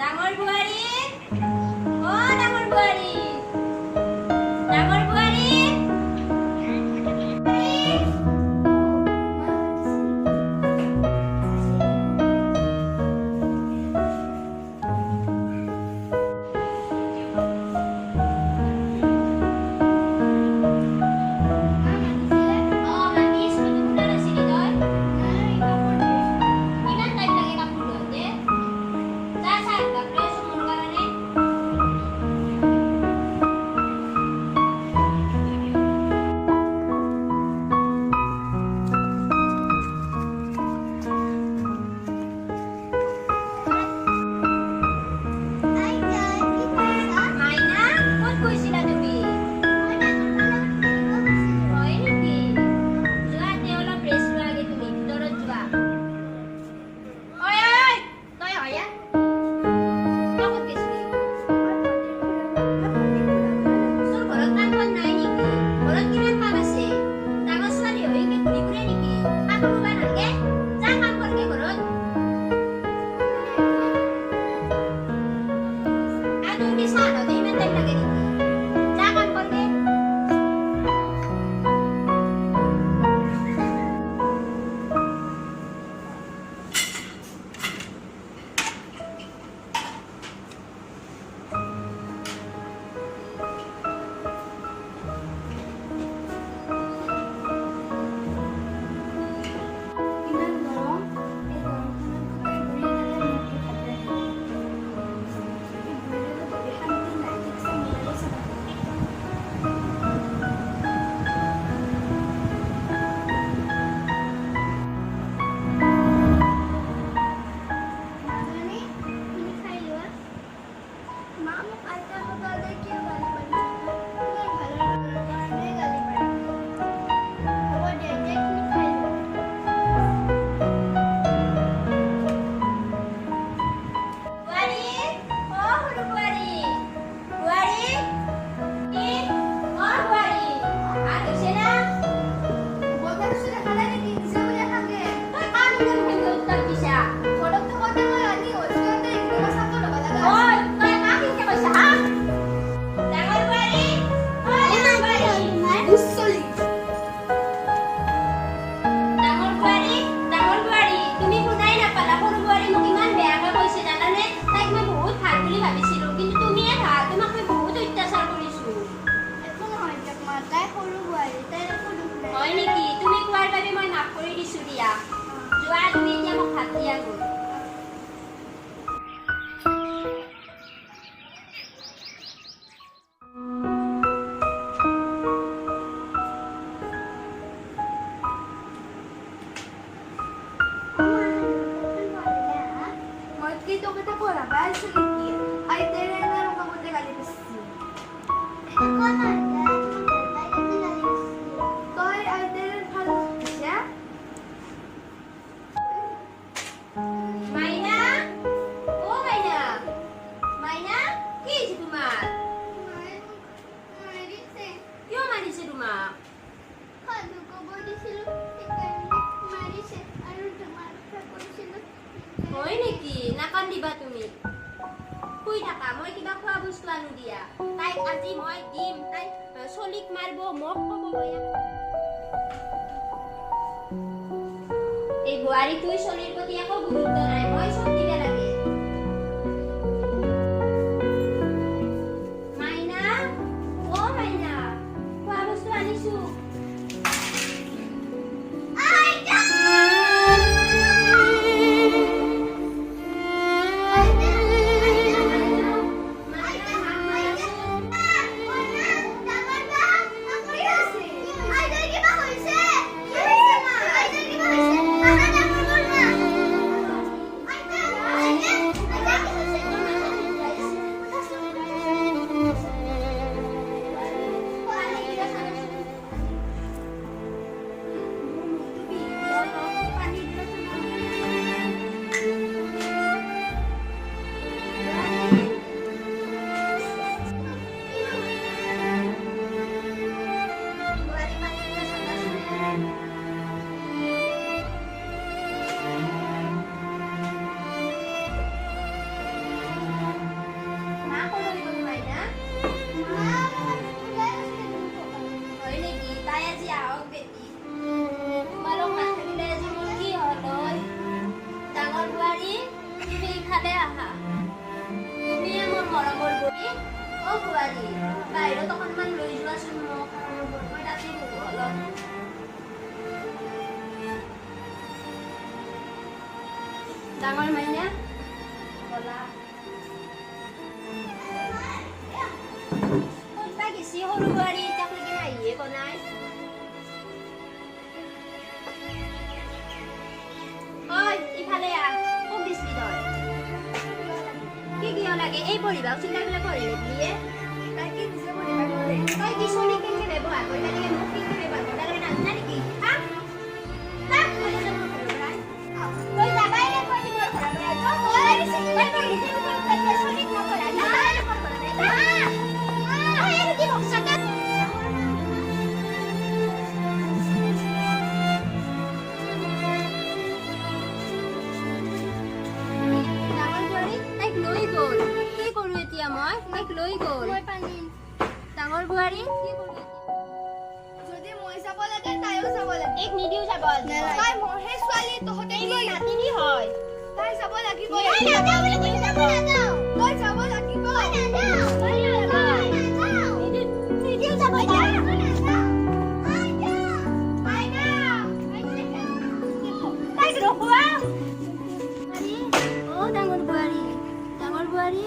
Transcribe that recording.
ডাঙৰ বোৱাৰী অ ডাঙৰ বোৱাৰী ডাঙৰ বোৱাৰী হয় নেকি তুমি কোৱাৰ বাবে মই মাফ কৰি দিছো দিয়া যোৱা তুমি এতিয়া মোক ভাত দিয়া গৈ মই dito kita ko na ba sa liki ay tere na lang kamote kalibis ako na হয় নেকি নাকান্দিবা তুমি শুই থাকা মই কিবা খোৱা বস্তু আনি দিয়া তাইক আজি মই দিম তাই চলিক মাৰিব মোক ক'ব এই বোৱাৰী তুই চলিৰ প্ৰতি একো গুৰুত্ব নাই মই চব দিব লাগে মাইনা অ মাইনা খোৱা বস্তু আনিছো অ' বোৱাৰী, বাহিৰত অকণমান লৈ যোৱাচোন মোক। মই তাতে বহো অলপ। ডাঙৰ মাইনা, ব'লা। ক'তবা গেছি সৰু বোৱাৰী, এতিয়াক লেগি নাহিয়ে পোৱা নাই। ঐ, ইফালে আহ। ক'ত গেছলি তই? কি কিয় লাগে? এই পঢ়িবা চিন্তাবিলাক পঢ়ি নেদিয়ে। তাই কি নিজে পঢ়িব নোৱাৰে? তই কি চলি কেনেকে ব্যৱহাৰ কৰিবা লাগে, মোক কেনেকে ব্যৱহাৰ কৰিবা লাগে নাজানা নেকি? হা? তাক ক'লে যে মোৰ ঘৰৰ পৰাই। তই যাবাই লাগিব আজি মোৰ ঘৰৰ পৰাই। তই নিজে মুখত তই চলিক নপঢ়াবি। তই আৰু কি বকছা তই? ডাঙৰ বোৱাৰী, তাইক লৈ গ'ল। কি কৰোঁ এতিয়া মই? তাইক লৈ গ'ল। ডাঙৰ বোৱাৰী, কি কৰোঁ এতিয়া? যদি মই যাব লাগে তাইও যাব লাগে। এক নিদিও যাব আজি। তাই মোৰহে ছোৱালী, তহঁতে এই কি? মোৰ নাতিনী হয়। তাই যাব লাগিব। মই নাযাওঁ বুলি কৈছো, যাব নাযাওঁ। তই যাব লাগিব। মই নাযাওঁ। মই নাযাওঁ। নিদিও যাব এতিয়া। মই নাযাওঁ। মাইনা। তাইক ৰখোৱা। অ' ডাঙৰ বোৱাৰী, ডাঙৰ বোৱাৰী।